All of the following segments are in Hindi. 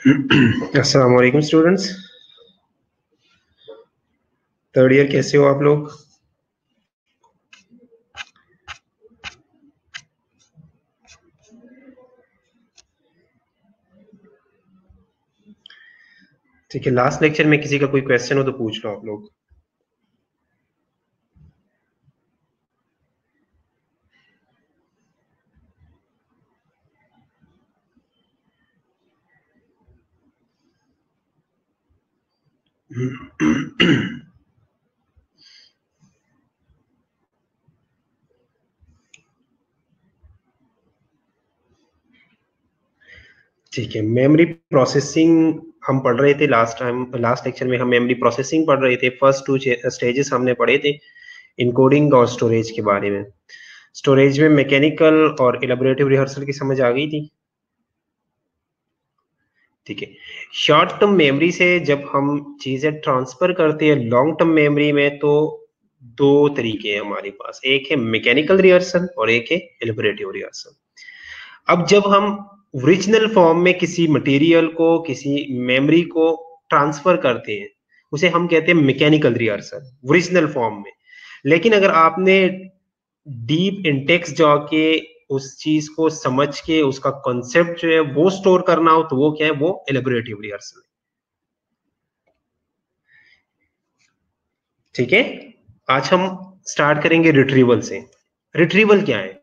अस्सलाम वालेकुम स्टूडेंट्स, थर्ड ईयर कैसे हो आप लोग? ठीक है, लास्ट लेक्चर में किसी का कोई क्वेश्चन हो तो पूछ लो आप लोग। ठीक है, मेमोरी प्रोसेसिंग हम पढ़ रहे थे लास्ट लेक्चर में हम मेमोरी प्रोसेसिंग पढ़ रहे थे। फर्स्ट टू स्टेजेस हमने पढ़े थे, इनकोडिंग और स्टोरेज के बारे में। स्टोरेज में मैकेनिकल और इलेबोरेटिव रिहर्सल की समझ आ गई थी। ठीक है, शॉर्ट टर्म मेमोरी से जब हम चीजें ट्रांसफर करते हैं लॉन्ग टर्म मेमोरी में, तो दो तरीके हैं हमारे पास, एक है मैकेनिकल रिहर्सल और एक है इलेबोरेटिव रिहर्सल। अब जब हम ओरिजिनल फॉर्म में किसी मटेरियल को, किसी मेमोरी को ट्रांसफर करते हैं, उसे हम कहते हैं मैकेनिकल रिहर्सल ओरिजिनल फॉर्म में। लेकिन अगर आपने डीप इंटेक्स जाके उस चीज को समझ के उसका कॉन्सेप्ट जो है वो स्टोर करना हो, तो वो क्या है, वो एलिबरेटिव रिहर्सल है। ठीक है, आज हम स्टार्ट करेंगे रिट्रीवल से। रिट्रीवल क्या है?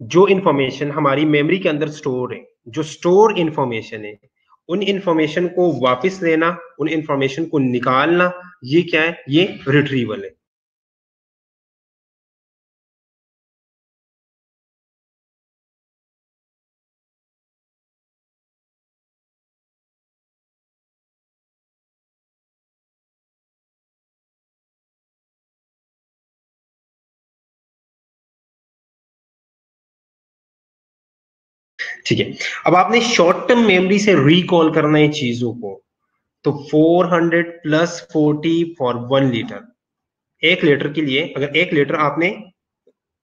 जो इंफॉर्मेशन हमारी मेमोरी के अंदर स्टोर है, जो स्टोर इंफॉर्मेशन है, उन इंफॉर्मेशन को वापस लेना, उन इंफॉर्मेशन को निकालना, ये क्या है, ये रिट्रीवल है। ठीक है, अब आपने शॉर्ट टर्म मेमोरी से रिकॉल करना है चीजों को, तो 400 प्लस 40 फॉर 1 लीटर। 1 लीटर के लिए अगर 1 लीटर आपने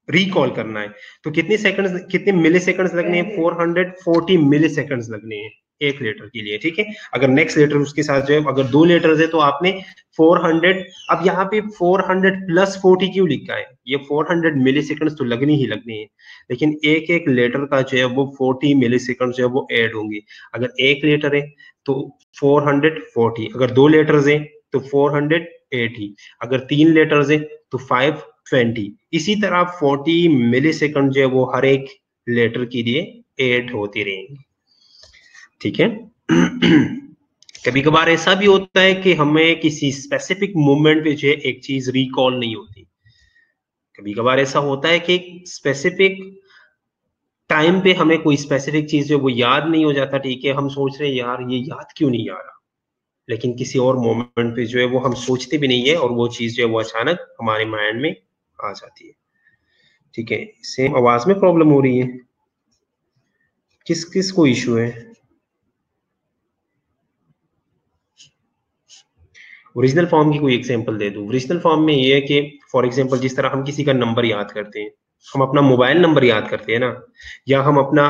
रिकॉल करना है तो कितने सेकंड्स, कितने मिली सेकंड्स लगने हैं? 440 मिली सेकंड्स लगने हैं 1 लीटर के लिए। ठीक है, अगर नेक्स्ट लीटर उसके साथ जो है, अगर 2 लीटर है तो आपने 400। अब यहाँ पे 400 प्लस 40 क्यों लिखा है? ये 400 मिली सेकंड्स तो लगनी ही लगनी है, लेकिन एक एक लीटर का जो है वो 40 मिली सेकंड जो है वो ऐड होंगे। अगर 1 लीटर है तो 440, अगर 2 लीटर है तो 480, अगर 3 लीटर है तो 520। इसी तरह 40 मिली सेकंड जो है वो हर एक लेटर के लिए ऐड होती रहेंगी। ठीक है। कभी कभार ऐसा भी होता है कि हमें किसी स्पेसिफिक मोमेंट पे जो है एक चीज रिकॉल नहीं होती। कभी कभार ऐसा होता है कि स्पेसिफिक टाइम पे हमें कोई स्पेसिफिक चीज जो वो याद नहीं हो जाता। ठीक है, हम सोच रहे हैं यार ये याद क्यों नहीं आ रहा, लेकिन किसी और मोमेंट पे जो है वो हम सोचते भी नहीं है और वो चीज जो है वो अचानक हमारे माइंड में आ जाती है। ठीक है, सेम आवाज में प्रॉब्लम हो रही है? किस किस को इशू है? ओरिजिनल फॉर्म की कोई एग्जांपल दे दूं? ओरिजिनल फॉर्म में ये है कि फॉर एग्जांपल जिस तरह हम किसी का नंबर याद करते हैं, हम अपना मोबाइल नंबर याद करते हैं ना, या हम अपना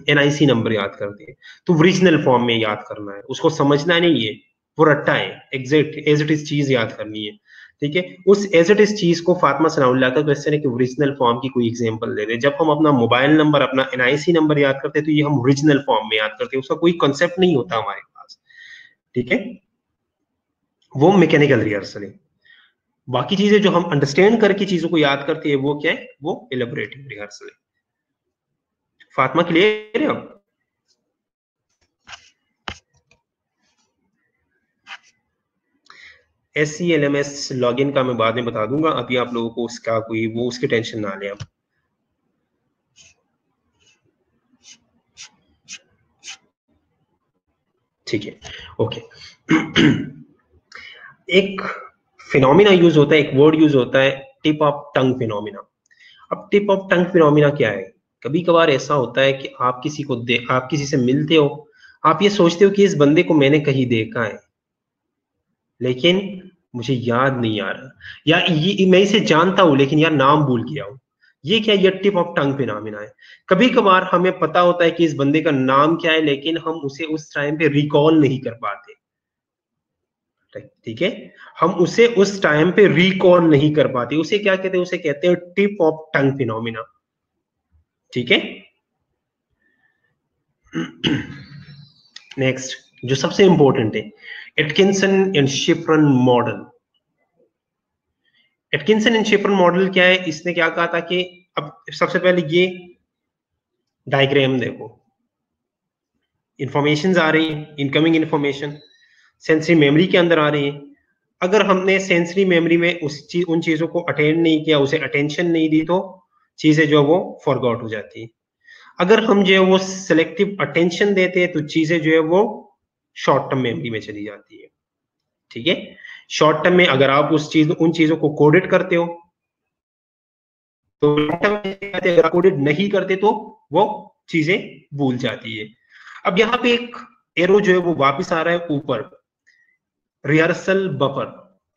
एनआईसी नंबर याद करते हैं, तो ओरिजिनल फॉर्म में याद करना है, उसको समझना नहीं है, वो रट्टा है, एग्जैक्ट एज इट इज चीज याद करनी है। ठीक है, उस एज इट इज चीज को फातिमा सनाउल्लाह का क्वेश्चन है कि ओरिजिनल फॉर्म की कोई एग्जांपल दे दे। जब हम अपना मोबाइल नंबर, अपना एनआईसी नंबर याद करते हैं तो ये हम ओरिजिनल फॉर्म में याद करते हैं, उसका कोई कंसेप्ट नहीं होता हमारे पास। ठीक है, वो मैकेनिकल रिहर्सल है। बाकी चीजें जो हम अंडरस्टैंड करके चीजों को याद करते हैं वो क्या है, वो एलेबोरेटिव रिहर्सल है। फातिमा क्लियर है अब? SCLMS लॉगिन का मैं बाद में बता दूंगा, अभी आप लोगों को उसका कोई वो उसकी टेंशन ना लें आप। ठीक है, ओके। एक फिनोमिना यूज होता है, एक वर्ड यूज होता है, टिप ऑफ टंग फिनोमिना। अब टिप ऑफ टंग फिनोमिना क्या है? कभी कभार ऐसा होता है कि आप किसी से मिलते हो, आप ये सोचते हो कि इस बंदे को मैंने कहीं देखा है, लेकिन मुझे याद नहीं आ रहा, या ये मैं इसे जानता हूं लेकिन यार नाम भूल गया हूं। ये क्या, ये टिप ऑफ टंग फिनोमिना है। कभी कभार हमें पता होता है कि इस बंदे का नाम क्या है, लेकिन हम उसे उस टाइम पे रिकॉल नहीं कर पाते। ठीक है, हम उसे उस टाइम पे रिकॉल नहीं कर पाते, उसे क्या कहते हैं, उसे कहते हैं टिप ऑफ टंग फिनोमिना। ठीक है। नेक्स्ट जो सबसे इंपॉर्टेंट है, Atkinson and Shiffrin model. Atkinson and Shiffrin model क्या है, इसने क्या कहा था कि अब सबसे पहले ये डायग्राम देखो, इंफॉर्मेशन आ रही है, इनकमिंग इंफॉर्मेशन सेंसरी मेमोरी के अंदर आ रही है। अगर हमने सेंसरी मेमोरी में उन चीजों को अटेंड नहीं किया, उसे अटेंशन नहीं दी, तो चीजें जो वो फॉरगॉट हो जाती है। अगर हम जो है वो सिलेक्टिव अटेंशन देते हैं, तो चीजें जो है वो शॉर्ट टर्म मेमोरी में चली जाती है। ठीक है, शॉर्ट टर्म में अगर आप उन चीजों को कोडेड करते हो तो लॉन्ग टर्म में, अगर कोडेड नहीं करते तो वो चीजें भूल जाती है। अब यहाँ पे एक एरो जो है वो वापस आ रहा है ऊपर, रिहर्सल बफर।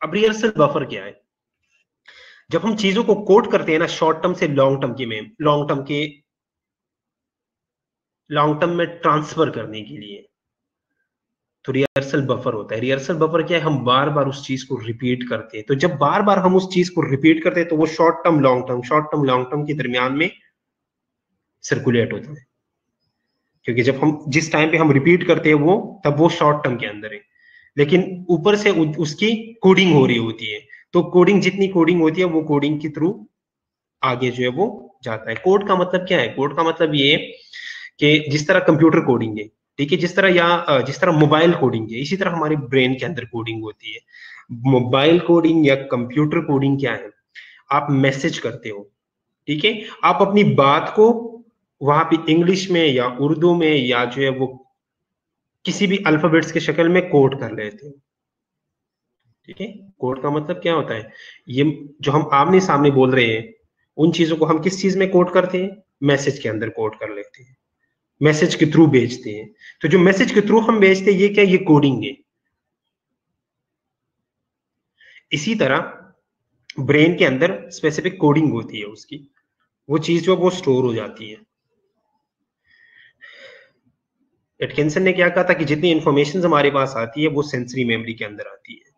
अब रिहर्सल बफर क्या है, जब हम चीजों को कोड करते हैं ना शॉर्ट टर्म से लॉन्ग टर्म में ट्रांसफर करने के लिए, तो रिहर्सल बफर होता है। रिहर्सल बफर क्या है, हम बार बार उस चीज को रिपीट करते हैं, तो जब बार बार हम उस चीज को रिपीट करते हैं तो वो शॉर्ट टर्म लॉन्ग टर्म के दरमियान में सर्कुलेट होता है। क्योंकि जब हम जिस टाइम पे हम रिपीट करते हैं वो, तब वो शॉर्ट टर्म के अंदर है, लेकिन ऊपर से उसकी कोडिंग हो रही होती है। तो कोडिंग, जितनी कोडिंग होती है वो कोडिंग के थ्रू आगे जो है वो जाता है। कोड का मतलब क्या है, कोड का मतलब ये कि जिस तरह कंप्यूटर कोडिंग है, ठीक है, जिस तरह मोबाइल कोडिंग है, इसी तरह हमारे ब्रेन के अंदर कोडिंग होती है। मोबाइल कोडिंग या कंप्यूटर कोडिंग क्या है, आप मैसेज करते हो, ठीक है, आप अपनी बात को वहां पे इंग्लिश में या उर्दू में या जो है वो किसी भी अल्फाबेट्स के शक्ल में कोड कर लेते हो। ठीक है, कोड का मतलब क्या होता है, ये जो हम आमने सामने बोल रहे हैं, उन चीजों को हम किस चीज में कोड करते हैं, मैसेज के अंदर कोड कर लेते हैं, मैसेज के थ्रू भेजते हैं। तो जो मैसेज के थ्रू हम भेजते हैं, ये क्या, ये कोडिंग है। इसी तरह ब्रेन के अंदर स्पेसिफिक कोडिंग होती है उसकी, वो चीज जो वो स्टोर हो जाती है। एटकिंसन ने क्या कहा था कि जितनी इंफॉर्मेशन हमारे पास आती है वो सेंसरी मेमोरी के अंदर आती है।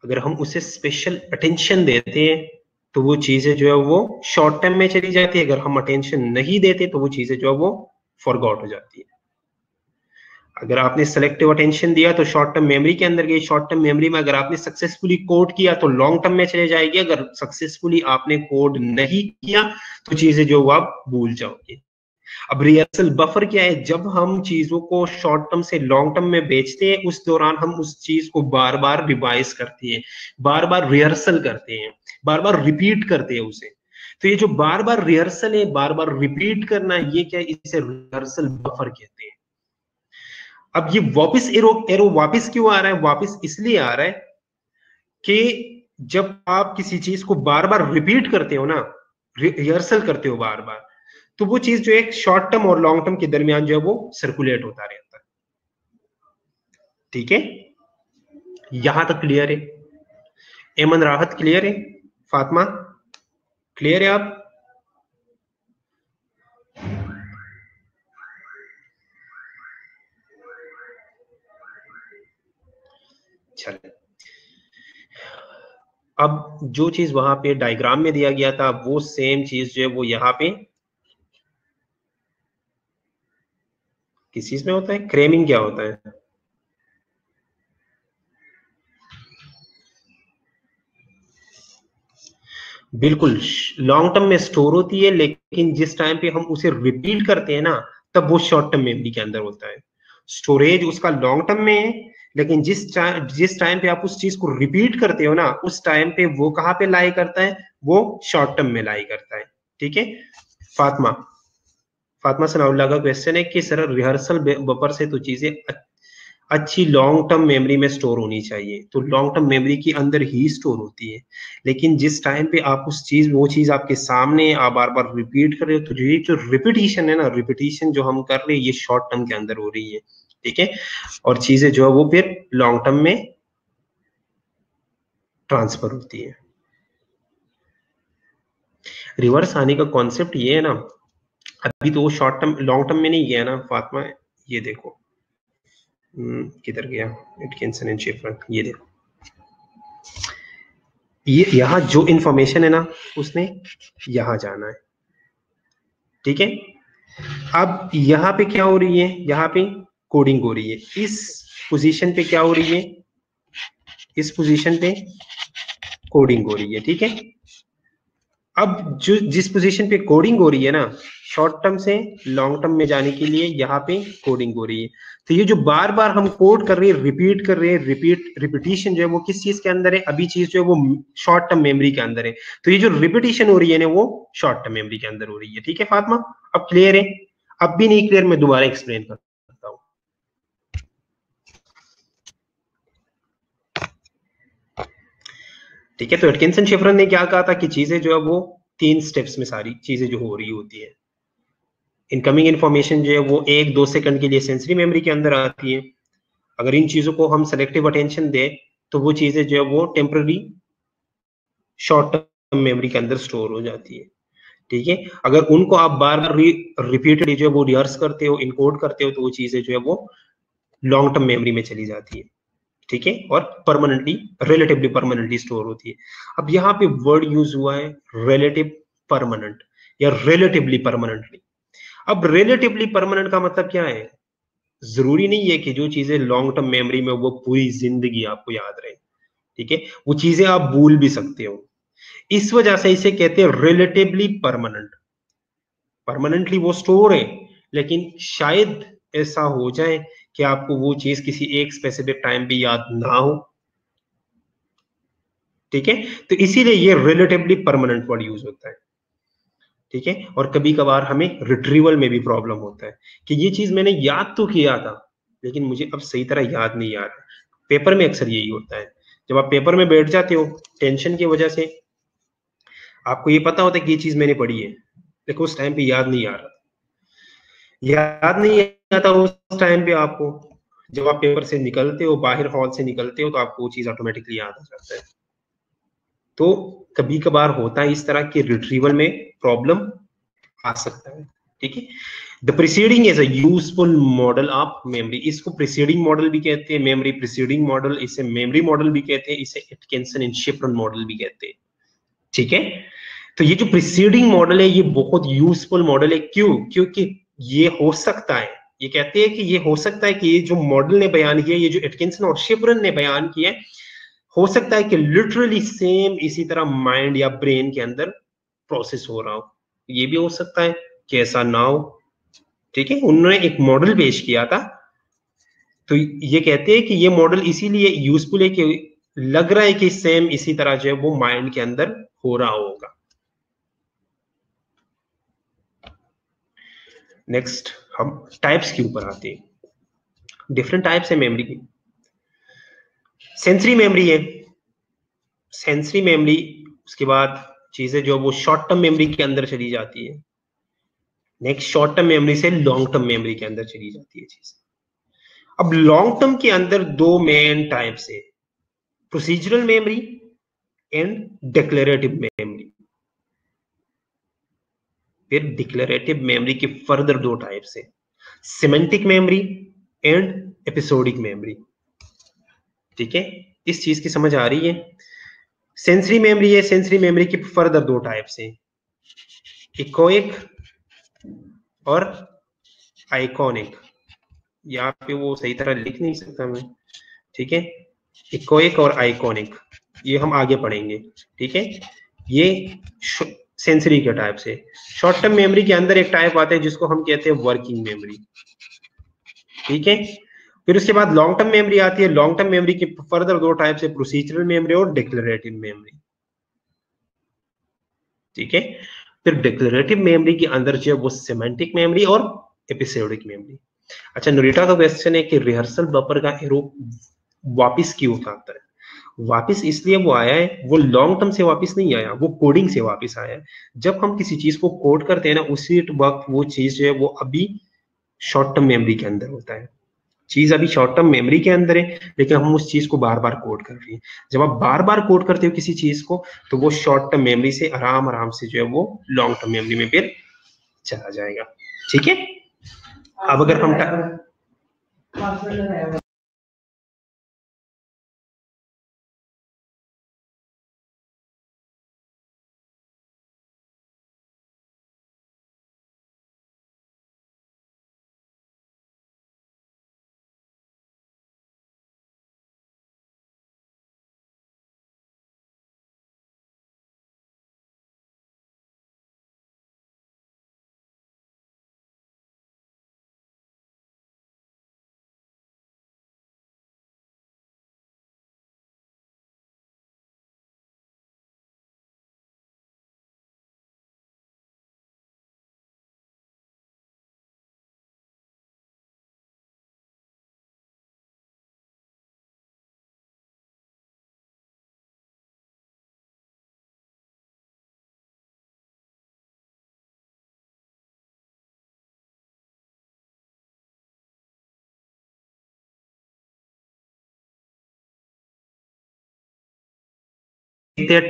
अगर हम उसे स्पेशल अटेंशन देते हैं तो वो चीजें जो है वो शॉर्ट टर्म में चली जाती है, अगर हम अटेंशन नहीं देते तो वो चीजें जो है वो फॉरगॉट हो जाती है। अगर आपने सेलेक्टिव अटेंशन दिया तो शॉर्ट टर्म मेमोरी के अंदर गई, शॉर्ट टर्म मेमोरी में अगर आपने सक्सेसफुली कोड किया तो लॉन्ग टर्म में चले जाएगी, अगर सक्सेसफुली आपने कोड नहीं किया तो चीजें जो आप भूल जाओगे। अब रिहर्सल बफर क्या है, जब हम चीजों को शॉर्ट टर्म से लॉन्ग टर्म में बेचते हैं, उस दौरान हम उस चीज को बार बार रिवाइज करते हैं, बार बार रिहर्सल करते हैं, बार बार रिपीट करते हैं उसे। तो ये जो बार बार रिहर्सल है, बार बार रिपीट करना, ये क्या, इसे रिहर्सल बफर कहते हैं। अब ये वापस एरो एरो वापस क्यों आ रहा है, वापस इसलिए आ रहा है कि जब आप किसी चीज को बार बार रिपीट करते हो ना, रिहर्सल करते हो बार बार, तो वो चीज जो एक शॉर्ट टर्म और लॉन्ग टर्म के दरमियान जो है वो सर्कुलेट होता रहता है। ठीक है, यहां तक क्लियर है? एमन राहत क्लियर है? फातिमा क्लियर है? आप चले, अब जो चीज वहां पे डायग्राम में दिया गया था वो सेम चीज जो है वो यहाँ पे किस चीज में होता है, क्रेमिंग क्या होता है? बिल्कुल, लॉन्ग टर्म में स्टोर होती है, लेकिन जिस टाइम पे हम उसे रिपीट करते हैं ना, तब वो शॉर्ट टर्म मेमोरी के अंदर होता है। स्टोरेज उसका लॉन्ग टर्म में है, लेकिन जिस टाइम पे आप उस चीज को रिपीट करते हो ना, उस टाइम पे वो कहाँ पे लाई करता है, वो शॉर्ट टर्म में लाई करता है। ठीक है, फातिमा फातिमा सनाउल्लाह का क्वेश्चन है कि सर रिहर्सल बफर से तो चीजें अच्छी लॉन्ग टर्म मेमोरी में स्टोर होनी चाहिए, तो लॉन्ग टर्म मेमोरी के अंदर ही स्टोर होती है, लेकिन जिस टाइम पे आप वो चीज आपके सामने आप बार बार रिपीट कर रहे हो, तो ये जो रिपीटिशन है ना, रिपीटिशन जो हम कर रहे हैं, ये शॉर्ट टर्म के अंदर हो रही है। ठीक है, और चीजें जो है वो फिर लॉन्ग टर्म में ट्रांसफर होती है। रिवर्स आने का कॉन्सेप्ट ये है ना, अभी तो वो शॉर्ट टर्म लॉन्ग टर्म में नहीं गया ना फातिमा, ये देखो किधर गया एटकिंसन एंड शिफरन, ये देखो, ये यहाँ जो इंफॉर्मेशन है ना उसने यहाँ जाना है, ठीक है। अब यहाँ पे क्या हो रही है, यहाँ पे कोडिंग हो रही है, इस पोजीशन पे क्या हो रही है, इस पोजीशन पे कोडिंग हो रही है, ठीक है। अब जो जिस पोजीशन पे कोडिंग हो रही है ना, शॉर्ट टर्म से लॉन्ग टर्म में जाने के लिए यहाँ पे कोडिंग हो रही है। तो ये जो बार बार हम कोड कर रहे हैं, रिपीट कर रहे हैं, रिपीटिशन जो है वो किस चीज के अंदर है, अभी चीज जो है वो शॉर्ट टर्म मेमोरी के अंदर है। तो ये जो रिपीटिशन हो रही है ना वो शॉर्ट टर्म मेमोरी के अंदर हो रही है, ठीक है फातिमा, अब क्लियर है? अब भी नहीं क्लियर, मैं दोबारा एक्सप्लेन करता हूँ। ठीक है, तो एटकिंसन शिफरन ने क्या कहा था कि चीजें जो है वो 3 स्टेप्स में सारी चीजें जो हो रही होती है। इनकमिंग इन्फॉर्मेशन जो है वो 1-2 सेकंड के लिए सेंसरी मेमोरी के अंदर आती है। अगर इन चीजों को हम सेलेक्टिव अटेंशन दें तो वो चीजें जो है वो टेम्पररी शॉर्ट टर्म मेमोरी के अंदर स्टोर हो जाती है, ठीक है। अगर उनको आप बार बार रिपीटेडली जो है वो रिहर्स करते हो, इनकोड करते हो, तो वो चीजें जो है वो लॉन्ग टर्म मेमोरी में चली जाती है, ठीक है, और परमानेंटली रिलेटिवली परमानेंटली स्टोर होती है। अब यहाँ पे वर्ड यूज हुआ है रिलेटिव परमानेंट या रिलेटिवली परमानेंटली। अब रिलेटिवली परमानेंट का मतलब क्या है, जरूरी नहीं है कि जो चीजें लॉन्ग टर्म मेमोरी में वो पूरी जिंदगी आपको याद रहे, ठीक है, वो चीजें आप भूल भी सकते हो। इस वजह से इसे कहते हैं रिलेटिवली परमानेंट। परमानेंटली वो स्टोर है, लेकिन शायद ऐसा हो जाए कि आपको वो चीज किसी एक स्पेसिफिक टाइम पे याद ना हो, ठीक है। तो इसीलिए ये रिलेटिवली परमानेंट वर्ड यूज होता है, ठीक है। और कभी कभार हमें रिट्रीवल में भी प्रॉब्लम होता है कि ये चीज मैंने याद तो किया था लेकिन मुझे अब सही तरह याद नहीं आ रहा। पेपर में अक्सर यही होता है, जब आप पेपर में बैठ जाते हो टेंशन की वजह से, आपको ये पता होता है कि ये चीज मैंने पढ़ी है लेकिन उस टाइम पे याद नहीं आ रहा, याद नहीं आता उस टाइम पे आपको। जब आप पेपर से निकलते हो, बाहर हॉल से निकलते हो, तो आपको वो चीज ऑटोमेटिकली याद आ जाता है। तो कभी कभार होता है इस तरह के रिट्रीवल में प्रॉब्लम आ सकता है, ठीक है। The preceding is a useful model of memory, इसको प्रीसीडिंग मॉडल भी कहते हैं, मेमोरी प्रीसीडिंग मॉडल, इसे मेमोरी मॉडल भी कहते हैं, इसे एटकिंसन एंड शिफरन मॉडल भी कहते हैं, ठीक है। तो ये जो प्रीसीडिंग मॉडल है ये बहुत यूजफुल मॉडल है, क्यों? क्योंकि ये हो सकता है, ये कहते हैं कि ये हो सकता है कि ये जो मॉडल ने बयान किया, ये जो एटकिंसन और शिफरन ने बयान किया, हो सकता है कि लिटरली सेम इसी तरह माइंड या ब्रेन के अंदर प्रोसेस हो रहा हो, ये भी हो सकता है कि ऐसा ना हो, ठीक है। उन्होंने एक मॉडल पेश किया था, तो ये कहते हैं कि ये मॉडल इसीलिए यूजफुल है कि लग रहा है कि सेम इसी तरह जो है वो माइंड के अंदर हो रहा होगा। नेक्स्ट हम टाइप्स के ऊपर आते हैं। डिफरेंट टाइप्स है मेमोरी की। सेंसरी मेमोरी है, सेंसरी मेमोरी, उसके बाद चीजें जो वो शॉर्ट टर्म मेमोरी के अंदर चली जाती है, नेक्स्ट शॉर्ट टर्म मेमोरी से लॉन्ग टर्म मेमोरी के अंदर चली जाती है चीज। अब लॉन्ग टर्म के अंदर 2 मेन टाइप्स है, procedural memory and declarative memory. फिर डिक्लेरेटिव मेमोरी के फर्दर 2 टाइप्स है, semantic memory and episodic memory, ठीक है। इस चीज की समझ आ रही है? सेंसरी मेमोरी है, सेंसरी मेमोरी की फर्दर 2 टाइप्स है, इकोइक और आइकॉनिक। यहाँ पे वो सही तरह लिख नहीं सकता मैं, ठीक है। इकोइक और आइकॉनिक ये हम आगे पढ़ेंगे, ठीक है। ये सेंसरी के टाइप से। शॉर्ट टर्म मेमोरी के अंदर एक टाइप आता है जिसको हम कहते हैं वर्किंग मेमोरी, ठीक है। फिर उसके बाद लॉन्ग टर्म मेमोरी आती है, लॉन्ग टर्म मेमोरी के फर्दर 2 टाइप है, प्रोसीजरल मेमोरी और डिक्लेरेटिव मेमोरी, ठीक है। फिर डिक्लेरेटिव मेमोरी के अंदर जो है वो सिमेंटिक मेमोरी और एपिसोडिक मेमोरी। अच्छा, नोरिटा का क्वेश्चन है कि रिहर्सल बफर का एरो वापस क्यों आता है? वापस इसलिए वो आया है, वो लॉन्ग टर्म से वापस नहीं आया, वो कोडिंग से वापस आया है। जब हम किसी चीज को कोड करते हैं ना, उसी वक्त वो चीज जो है वो अभी शॉर्ट टर्म मेमोरी के अंदर होता है, चीज अभी शॉर्ट टर्म मेमोरी के अंदर है, लेकिन हम उस चीज को बार बार कोड कर रहे हैं। जब आप बार बार कोड करते हो किसी चीज को, तो वो शॉर्ट टर्म मेमोरी से आराम आराम से जो है वो लॉन्ग टर्म मेमोरी में फिर चला जाएगा। ठीक है। अब अगर हम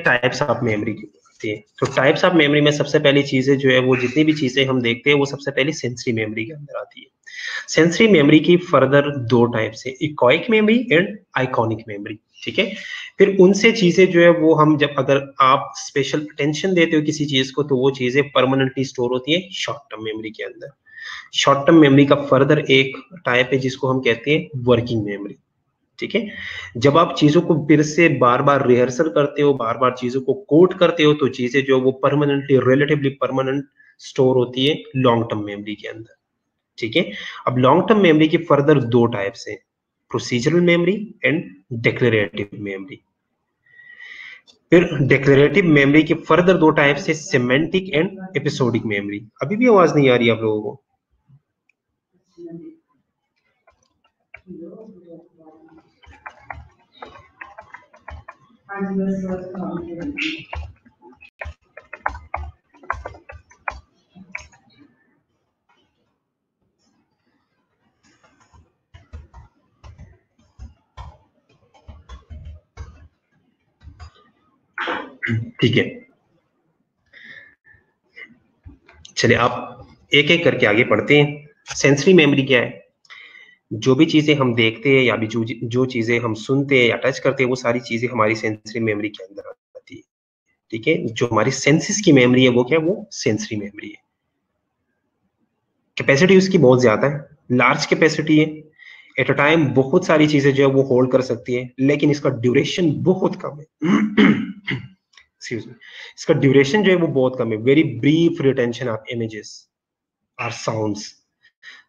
टाइप्स ऑफ मेमोरी की होती है, तो टाइप्स ऑफ मेमोरी में सबसे पहली चीजें जो है वो जितनी भी चीजें हम देखते हैं वो सबसे पहले सेंसरी मेमोरी के अंदर आती है। सेंसरी मेमोरी की फर्दर दो टाइप्स है, echoic memory and iconic memory. ठीक है। फिर उनसे चीजें जो है वो हम जब अगर आप स्पेशल अटेंशन देते हो किसी चीज को, तो वो चीजें परमानेंटली स्टोर होती है शॉर्ट टर्म मेमोरी के अंदर। शॉर्ट टर्म मेमोरी का फर्दर एक टाइप है जिसको हम कहते हैं वर्किंग मेमोरी। ठीक है। जब आप चीजों को फिर से बार बार रिहर्सल करते हो, बार बार चीजों को कोड करते हो, तो चीजें जो वो परमानेंटली रिलेटिवली परमानेंट स्टोर होती है लॉन्ग टर्म मेमोरी के अंदर। ठीक है। अब लॉन्ग टर्म मेमोरी की फर्दर दो टाइप्स हैं, procedural memory and declarative memory. फिर डिक्लेरेटिव मेमोरी की फर्दर दो टाइप्स है, सिमेंटिक एंड एपिसोडिक मेमोरी। अभी भी आवाज नहीं आ रही आप लोगों को? ठीक है, चलिए आप एक एक करके आगे पढ़ते हैं। सेंसरी मेमोरी क्या है? जो भी चीजें हम देखते हैं या भी जो चीजें हम सुनते हैं या टच करते हैं, वो सारी चीजें हमारी सेंसरी मेमोरी के अंदर आती है। ठीक है। जो हमारी सेंसेस की मेमोरी है वो क्या है? वो सेंसरी मेमोरी है। कैपेसिटी उसकी बहुत ज्यादा है, लार्ज कैपेसिटी है। एट अ टाइम बहुत सारी चीजें जो है वो होल्ड कर सकती है, लेकिन इसका ड्यूरेशन बहुत कम है। एक्सक्यूज मी, इसका ड्यूरेशन जो है वो बहुत कम है। Very brief retention of images और साउंड्स।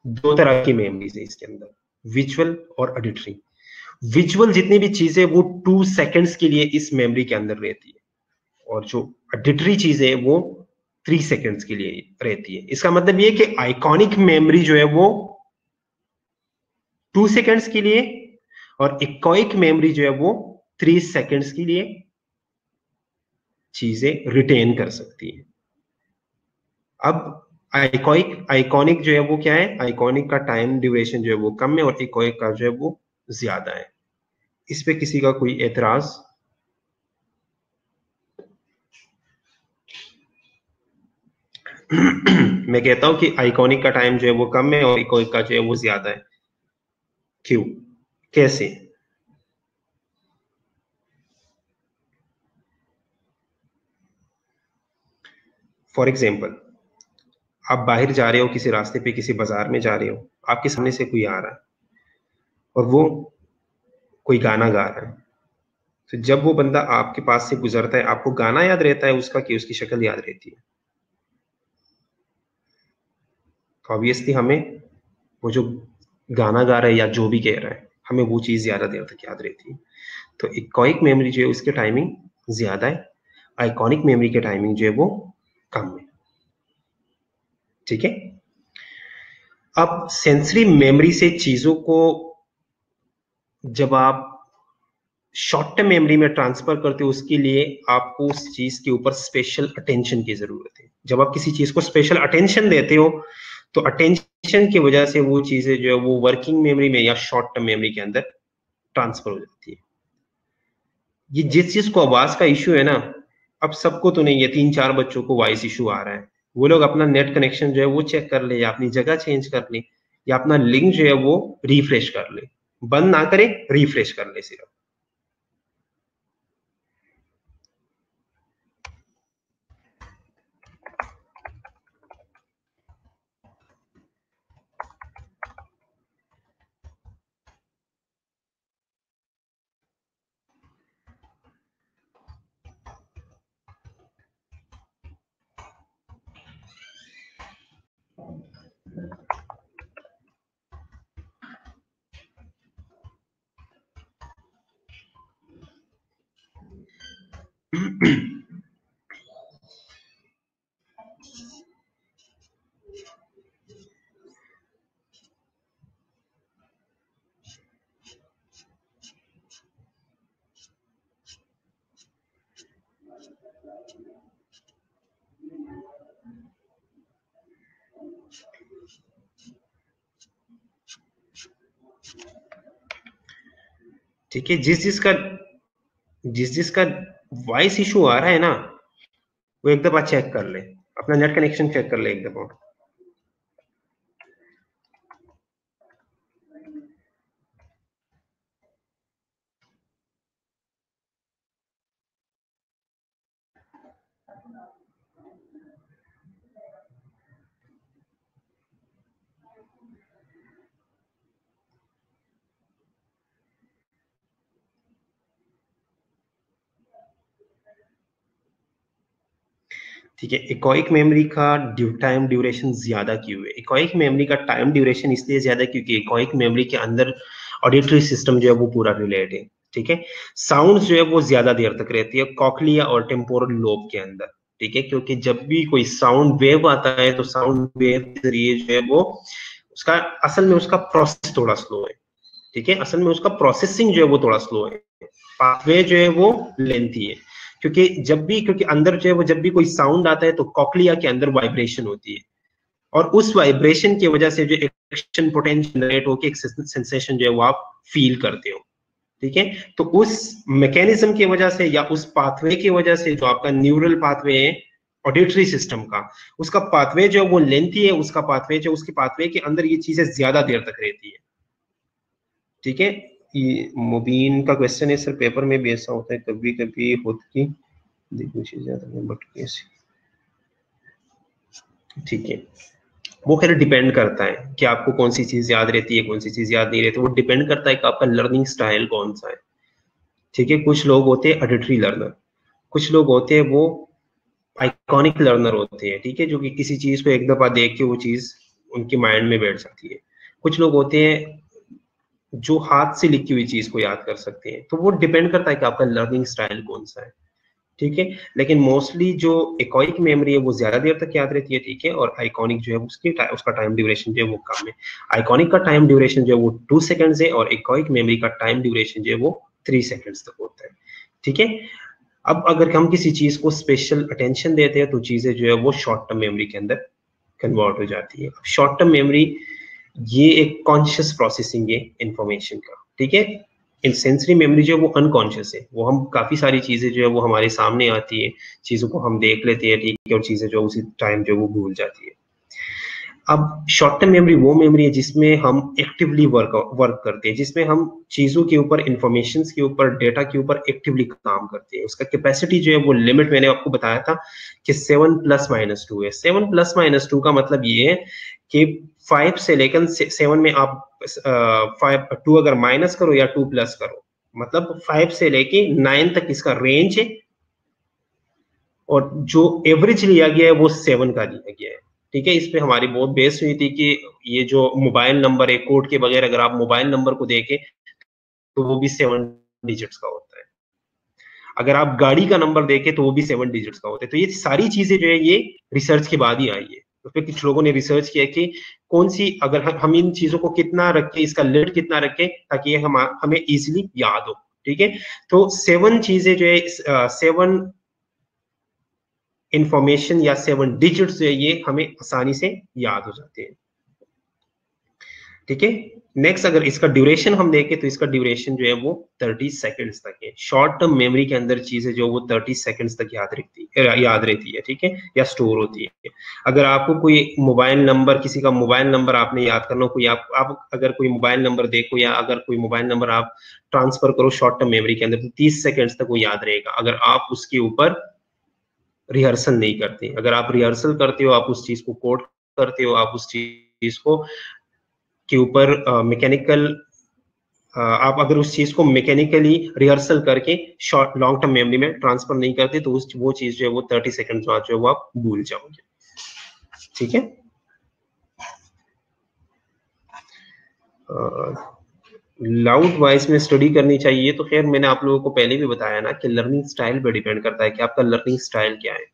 दो तरह की मेमोरीज है इसके अंदर, विजुअल और ऑडिटरी। विजुअल जितनी भी चीजें वो 2 सेकंड्स के लिए इस मेमोरी के अंदर रहती है, और जो ऑडिटरी चीजें वो 3 सेकंड्स के लिए रहती है। इसका मतलब ये कि आइकॉनिक मेमोरी जो है वो 2 सेकंड्स के लिए, और इकोइक मेमोरी जो है वो 3 सेकंड्स के लिए चीजें रिटेन कर सकती है। अब आइकॉनिक जो है वो क्या है? आइकॉनिक का टाइम ड्यूरेशन जो है वो कम है, और इकोइक का जो है वो ज्यादा है। इस पे किसी का कोई एतराज? मैं कहता हूं कि आइकॉनिक का टाइम जो है वो कम है और इकोइक का जो है वो ज्यादा है। क्यों? कैसे? फॉर एग्जाम्पल, आप बाहर जा रहे हो, किसी रास्ते पे किसी बाजार में जा रहे हो, आपके सामने से कोई आ रहा है और वो कोई गाना गा रहा है। तो जब वो बंदा आपके पास से गुजरता है, आपको गाना याद रहता है उसका कि उसकी शक्ल याद रहती है? तो ऑब्वियसली हमें वो जो गाना गा रहा है या जो भी कह रहा है, हमें वो चीज ज्यादा देर तक याद रहती है। तो इकोइक मेमोरी जो है उसकी टाइमिंग ज्यादा है, आइकॉनिक मेमोरी की टाइमिंग जो है वो कम है। ठीक है। अब सेंसरी मेमोरी से चीजों को जब आप शॉर्ट टर्म मेमोरी में ट्रांसफर करते हो, उसके लिए आपको उस चीज के ऊपर स्पेशल अटेंशन की जरूरत है। जब आप किसी चीज को स्पेशल अटेंशन देते हो, तो अटेंशन की वजह से वो चीजें जो है वो वर्किंग मेमोरी में या शॉर्ट टर्म मेमोरी के अंदर ट्रांसफर हो जाती है। ये जिस चीज को आवाज का इश्यू है ना, अब सबको तो नहीं है, 3-4 बच्चों को वॉइस इश्यू आ रहा है, वो लोग अपना नेट कनेक्शन जो है वो चेक कर ले, या अपनी जगह चेंज कर ले, या अपना लिंक जो है वो रिफ्रेश कर ले, बंद ना करे, रिफ्रेश कर ले सिर्फ। ठीक है, जिस जिसका वॉइस इशू आ रहा है ना, वो एक दफा चेक कर ले, अपना नेट कनेक्शन चेक कर ले एक दफा। ठीक है, इकोइक मेमोरी का टाइम ड्यूरेशन ज्यादा क्यों है? इकोइक मेमोरी का टाइम ड्यूरेशन इसलिए ज्यादा क्योंकि इकोइक मेमोरी के अंदर ऑडिटरी सिस्टम जो है वो पूरा रिलेट है। ठीक है, साउंड जो है वो ज्यादा देर तक रहती है कॉक्लिया और टेम्पोरल लोब के अंदर। ठीक है, क्योंकि जब भी कोई साउंड वेव आता है तो साउंड वेव के जरिए जो है वो उसका असल में उसका प्रोसेस थोड़ा स्लो है। ठीक है, असल में उसका प्रोसेसिंग जो है वो थोड़ा स्लो है, पाथवे जो है वो लेंथी है, क्योंकि अंदर जो है वो जब भी कोई साउंड आता है तो कॉक्लिया के अंदर वाइब्रेशन होती है, और उस वाइब्रेशन की वजह से जो एक्शन पोटेंशियल जनरेट होकर एक सेंसेशन जो है वो आप फील करते हो। ठीक है, तो उस मैकेनिज्म की वजह से या उस पाथवे की वजह से जो आपका न्यूरल पाथवे है ऑडिटरी सिस्टम का, उसका पाथवे जो वो लेंथी है, उसका पाथवे जो उसके पाथवे के अंदर ये चीजें ज्यादा देर तक रहती है। ठीक है, ये मुबीन का क्वेश्चन है, सर पेपर में भी ऐसा होता है कभी कभी होती देखो चीजें बट कैसे। ठीक है, वो खैर डिपेंड करता है कि आपको कौन सी चीज याद रहती है, कौन सी चीज याद नहीं रहती, वो डिपेंड करता है कि आपका लर्निंग स्टाइल कौन सा है। ठीक है, कुछ लोग होते हैं ऑडिटरी लर्नर, कुछ लोग होते हैं वो आइकॉनिक लर्नर होते हैं। ठीक है, जो कि किसी चीज को एक दफा देख के वो चीज उनके माइंड में बैठ सकती है। कुछ लोग होते हैं जो हाथ से लिखी हुई चीज को याद कर सकते हैं। तो वो डिपेंड करता है कि आपका लर्निंग स्टाइल कौन सा है। ठीक है, लेकिन मोस्टली जो इकोइक मेमोरी है वो ज्यादा देर तक याद रहती है। ठीक है, और आइकॉनिक जो है उसका टाइम ड्यूरेशन जो है वो कम है। आइकॉनिक का टाइम ड्यूरेशन जो है वो 2 सेकंड्स है, और इकोइक मेमोरी का टाइम ड्यूरेशन जो है वो 3 सेकंड्स तक होता है। ठीक है, अब अगर हम किसी चीज को स्पेशल अटेंशन देते हैं तो चीजें जो है वो शॉर्ट टर्म मेमोरी के अंदर कन्वर्ट हो जाती है। शॉर्ट टर्म मेमोरी ये एक कॉन्शियस प्रोसेसिंग है इंफॉर्मेशन का। ठीक है, इन सेंसरी मेमोरी जो है वो अनकॉन्शियस है, वो हम काफी सारी चीजें जो है वो हमारे सामने आती है, चीजों को हम देख लेते हैं। ठीक है, और चीजें जो उसी टाइम जो वो भूल जाती है। अब शॉर्ट टर्म मेमोरी वो मेमोरी है जिसमें हम एक्टिवली वर्क करते हैं, जिसमें हम चीजों के ऊपर, इंफॉर्मेशन के ऊपर, डेटा के ऊपर एक्टिवली काम करते हैं। उसका कैपेसिटी जो है वो लिमिट मैंने आपको बताया था कि 7+-2 है। 7+-2 का मतलब ये है कि 5 से लेकर 7 में आप 2 अगर माइनस करो या 2 प्लस करो, मतलब 5 से लेके 9 तक इसका रेंज है, और जो एवरेज लिया गया है वो 7 का लिया गया है। ठीक है, इस पे हमारी बहुत बहस हुई थी कि ये जो मोबाइल नंबर है कोड के बगैर अगर आप मोबाइल नंबर को देखें तो वो भी 7 डिजिट्स का होता है, अगर आप गाड़ी का नंबर देखें तो वो भी 7 डिजिट्स का होता है। तो ये सारी चीजें जो है ये रिसर्च के बाद ही आई है। उस पर कुछ लोगों ने रिसर्च किया कि कौन सी, अगर हम इन चीजों को कितना रखें, इसका लिमिट कितना रखें ताकि ये हमें इजिली याद हो। ठीक है, तो 7 चीजें जो है 7 इंफॉर्मेशन या 7 डिजिट्स जो है ये हमें आसानी से याद हो जाते हैं। ठीक है। नेक्स्ट अगर इसका ड्यूरेशन हम देखें तो इसका ड्यूरेशन जो है वो 30 सेकंड्स तक है। शॉर्ट टर्म मेमोरी के अंदर चीजें जो वो 30 सेकंड्स तक याद रहती है, ठीक है, या स्टोर होती है। अगर आपको कोई मोबाइल नंबर, किसी का मोबाइल नंबर आपने याद करना हो, कोई आप अगर कोई मोबाइल नंबर देखो या अगर कोई मोबाइल नंबर आप ट्रांसफर करो शॉर्ट टर्म मेमोरी के अंदर, तो 30 सेकंड्स तक वो याद रहेगा अगर आप उसके ऊपर रिहर्सल नहीं करते। अगर आप रिहर्सल करते हो, आप उस चीज को कोड करते हो, आप उस चीज को के ऊपर मैकेनिकल आप अगर उस चीज को मैकेनिकली रिहर्सल करके शॉर्ट लॉन्ग टर्म मेमोरी में ट्रांसफर नहीं करते तो वो चीज जो है वो 30 सेकंड बाद जो है वो आप भूल जाओगे, ठीक है। लाउड वॉइस में स्टडी करनी चाहिए, तो खैर मैंने आप लोगों को पहले भी बताया ना कि लर्निंग स्टाइल पे डिपेंड करता है कि आपका लर्निंग स्टाइल क्या है।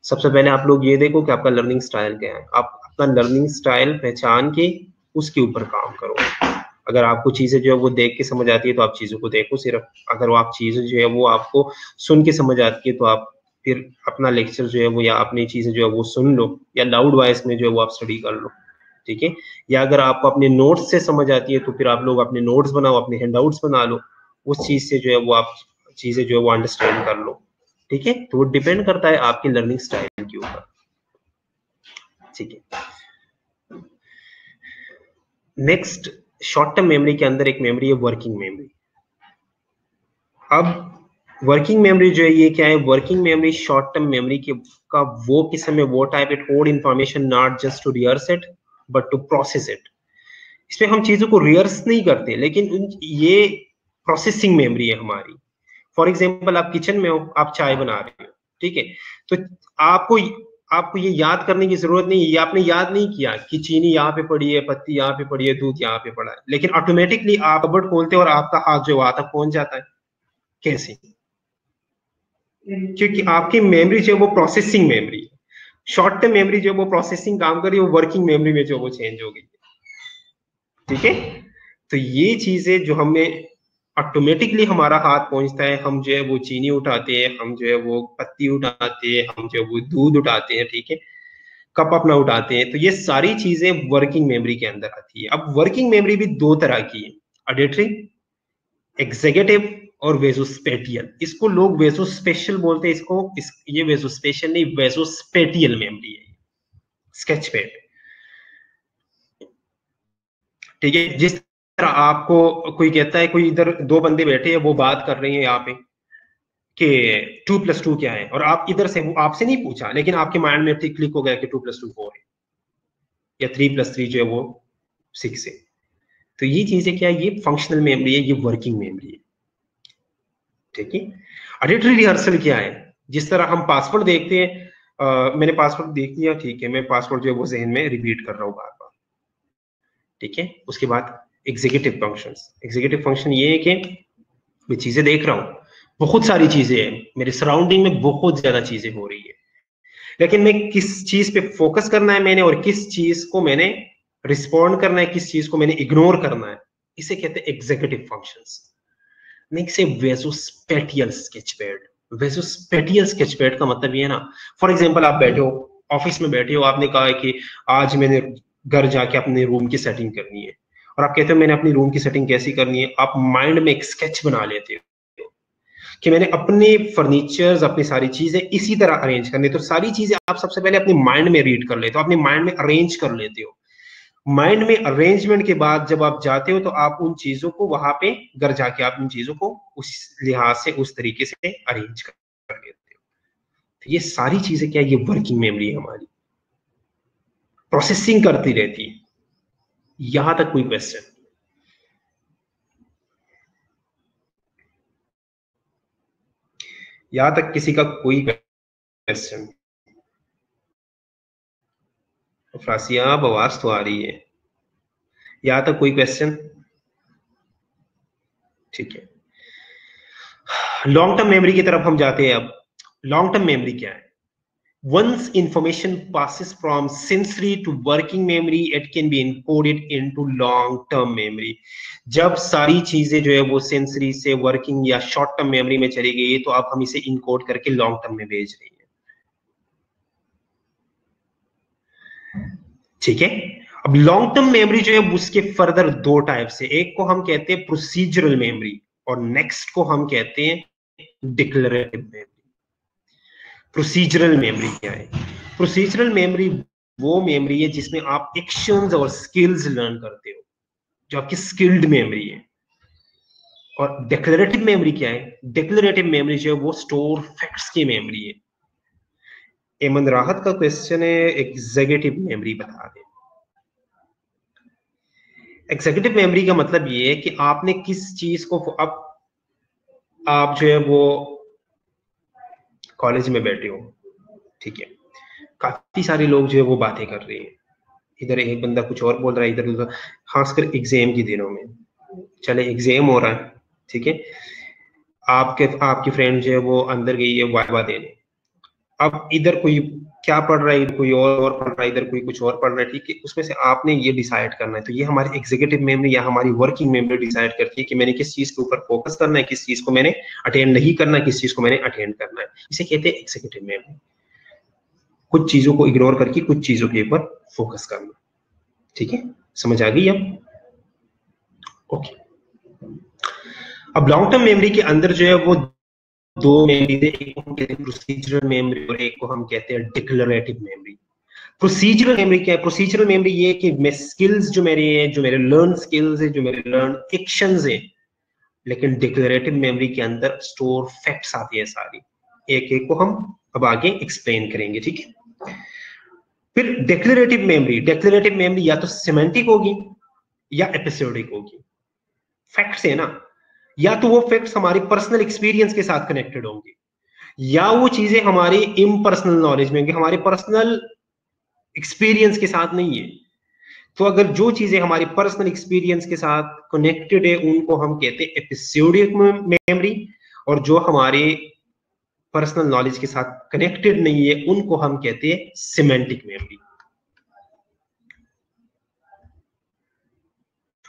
सबसे पहले आप लोग ये देखो कि आपका लर्निंग स्टाइल क्या है। आप अपना लर्निंग स्टाइल पहचान के उसके ऊपर काम करो। अगर आपको चीजें जो है वो देख के समझ आती है तो आप चीजों को देखो सिर्फ। अगर वो आप चीजें जो है वो आपको सुन के समझ आती है तो आप फिर अपना लेक्चर जो है वो या अपनी चीजें जो है वो सुन लो या लाउड वॉइस में जो है वो आप स्टडी कर लो, ठीक है। या अगर आपको अपने नोट्स से समझ आती है तो फिर आप लोग अपने नोट्स बनाओ, अपने हैंडआउट्स बना लो, उस चीज से जो है वो आप चीजें जो है वो अंडरस्टैंड कर लो, ठीक है। तो वो डिपेंड करता है आपकी लर्निंग स्टाइल के ऊपर, ठीक है। नेक्स्ट, शॉर्ट टर्म मेमोरी के अंदर एक मेमोरी है वर्किंग मेमोरी। अब वर्किंग मेमोरी जो है ये क्या है? Working memory short term memory के का वो किस्म है, वो type it hold information not just to rehearse it but to process it. इसमें हम चीजों को रिहर्स नहीं करते लेकिन ये प्रोसेसिंग मेमोरी है हमारी। फॉर एग्जाम्पल आप किचन में हो, आप चाय बना रहे हो, ठीक है, तो आपको आपको ये याद करने की जरूरत नहीं है, ये आपने याद नहीं किया कि चीनी यहाँ पे पड़ी है, पत्ती यहाँ पे पड़ी है, दूध यहाँ पे पड़ा है, लेकिन ऑटोमेटिकली आप कबर्ड खोलते हो और आपका हाथ जो वहां तक पहुंच जाता है। कैसे? क्योंकि आपकी मेमोरी जो है वो प्रोसेसिंग मेमोरी है। शॉर्ट टर्म मेमोरी जो है वो प्रोसेसिंग काम कर रही है, वो वर्किंग मेमोरी में जो वो चेंज हो गई है, ठीक है। तो ये चीजें जो हमें ऑटोमेटिकली हमारा हाथ पहुंचता है, हम जो है वो चीनी उठाते हैं, हम जो है वो पत्ती उठाते हैं, हम जो है वो दूध उठाते हैं, ठीक है, कप अपना उठाते हैं, तो ये सारी चीजें वर्किंग मेमोरी के अंदर आती है। अब वर्किंग मेमोरी भी दो तरह की है, ऑडिटरी, एग्जीक्यूटिव और वेजोस्पेटियल। इसको लोग वेजोस्पेशल बोलते हैं, ये वेजोस्पेशल नहीं, वेजोस्पेटियल मेमोरी है, स्केच पैड, ठीक है। जिस तरह आपको कोई कहता है, कोई इधर दो बंदे बैठे हैं, वो बात कर रहे हैं यहाँ पे कि 2+2 क्या है, और आप इधर से, वो आपसे नहीं पूछा लेकिन आपके माइंड में क्लिक हो गया कि 2+2 4 है, या 3+3 जो है वो 6 है। तो ये चीजें क्या है? ये फंक्शनल मेमोरी है, ये वर्किंग मेमोरी है, ठीक है। ऑडिटरी रिहर्सल क्या है? जिस तरह हम पासवर्ड देखते हैं, मैंने पासवर्ड देख लिया, ठीक है, मैं पासवर्ड जो है वो जहन में रिपीट कर रहा हूँ बार बार, ठीक है। उसके बाद एग्जीक्यूटिव फंक्शंस। एग्जीक्यूटिव फंक्शन ये है कि मैं चीजें देख रहा हूँ, बहुत सारी चीजें हैं मेरे सराउंडिंग में, बहुत ज्यादा चीजें हो रही है, लेकिन मैं किस चीज पे फोकस करना है मैंने, और किस चीज को मैंने रिस्पॉन्ड करना है, किस चीज को मैंने इग्नोर करना है, इसे कहते हैं एग्जीक्यूटिव फंक्शंस। नेक्स्ट है वेजोस्पेटियल स्केचपैड। वेजोस्पेटियल स्केचपैड का मतलब ये है ना, फॉर एग्जांपल आप बैठे हो, ऑफिस में बैठे हो, आपने कहा है कि आज मैंने घर जाके अपने रूम की सेटिंग करनी है, और आप कहते हो मैंने अपनी रूम की सेटिंग कैसी करनी है, आप माइंड में एक स्केच बना लेते हो कि मैंने अपने फर्नीचर्स, अपनी सारी चीजें इसी तरह अरेंज करनी है। तो सारी चीजें आप सबसे पहले अपने माइंड में रीड कर लेते हो, अपने माइंड में अरेंज कर लेते हो। माइंड में अरेंजमेंट के बाद जब आप जाते हो तो आप उन चीजों को वहां पे घर जाके आप उन चीजों को उस लिहाज से, उस तरीके से अरेंज कर लेते हो। तो ये सारी चीजें क्या है? ये वर्किंग मेमोरी है हमारी, प्रोसेसिंग करती रहती है। यहां तक कोई क्वेश्चन? यहां तक किसी का कोई क्वेश्चन? फ्रासिया, अब आवाज तो आ रही है, यहां तक कोई क्वेश्चन? ठीक है, लॉन्ग टर्म मेमोरी की तरफ हम जाते हैं। अब लॉन्ग टर्म मेमोरी क्या है? Once information passes from sensory to working memory, it can be encoded into long-term memory. जब सारी चीजें जो है वो सेंसरी से वर्किंग या शॉर्ट टर्म मेमोरी में चली गई तो अब हम इसे इनकोड करके लॉन्ग टर्म में भेज रहे हैं, ठीक है। अब लॉन्ग टर्म मेमोरी जो है उसके फर्दर दो टाइप से, एक को हम कहते हैं प्रोसीजरल मेमोरी और नेक्स्ट को हम कहते हैं डिक्लेरेटिव मेमोरी। प्रोसीजरल मेमोरी क्या है? प्रोसीजरल मेमोरी वो मेमोरी है जिसमें आप एक्शंस और स्किल्स लर्न करते हो, जो आपकी स्किल्ड मेमोरी है। और डिक्लेरेटिव मेमोरी क्या है? डिक्लेरेटिव मेमोरी जो है वो स्टोर फैक्ट्स की मेमोरी है। एमन राहत का क्वेश्चन है, एग्जीक्यूटिव मेमोरी बता दें। एग्जीक्यूटिव मेमोरी का मतलब ये है कि आपने किस चीज को, अब आप जो है वो कॉलेज में बैठे हो, ठीक है, काफी सारे लोग जो है वो बातें कर रहे हैं, इधर एक बंदा कुछ और बोल रहा है, इधर उधर, खासकर एग्जाम के दिनों में, चले एग्जाम हो रहा है, ठीक है, आपकी फ्रेंड जो है वो अंदर गई है वाइवा देने, अब इधर कोई क्या पढ़ रहा है, कोई और पढ़ रहा है, इधर कोई कुछ और पढ़ रहा है, ठीक है, उसमें से आपने ये डिसाइड करना है। तो ये हमारी एग्जीक्यूटिव मेमोरी या हमारी वर्किंग मेमोरी डिसाइड करती है कि मैंने किस चीज के ऊपर फोकस करना है, किस चीज को मैंने अटेंड नहीं करना है, किस चीज को मैंने अटेंड करना है। इसे कहते हैं एग्जीक्यूटिव मेमोरी। कुछ चीजों को इग्नोर करके कुछ चीजों के ऊपर फोकस करना, ठीक है, समझ आ गई अब? ओके। अब लॉन्ग टर्म मेमोरी के अंदर जो है वो दो मेमोरी है, एक को हम कहते हैं प्रोसीजरल मेमोरी और एक को हम कहते हैं डिक्लेरेटिव मेमोरी। प्रोसीजरल मेमोरी क्या है? प्रोसीजरल मेमोरी ये कि मैं स्किल्स जो मेरे हैं, जो मेरे लर्न स्किल्स है, जो मेरे लर्न एक्शंस है, लेकिन डिक्लेरेटिव मेमोरी के अंदर स्टोर फैक्ट्स आती है सारी, एक एक को हम अब आगे एक्सप्लेन करेंगे, ठीक है। फिर डिक्लेरेटिव मेमोरी या तो सिमेंटिक होगी या एपिसोडिक होगी। फैक्ट्स है ना, या तो वो फैक्ट्स हमारी पर्सनल एक्सपीरियंस के साथ कनेक्टेड होंगे, या वो चीजें हमारी इम्पर्सनल नॉलेज में होंगी, हमारे पर्सनल एक्सपीरियंस के साथ नहीं है। तो अगर जो चीजें हमारी पर्सनल एक्सपीरियंस के साथ कनेक्टेड है उनको हम कहते हैं एपिसोडिक मेमोरी, और जो हमारे पर्सनल नॉलेज के साथ कनेक्टेड नहीं है उनको हम कहते हैं सिमेंटिक मेमोरी।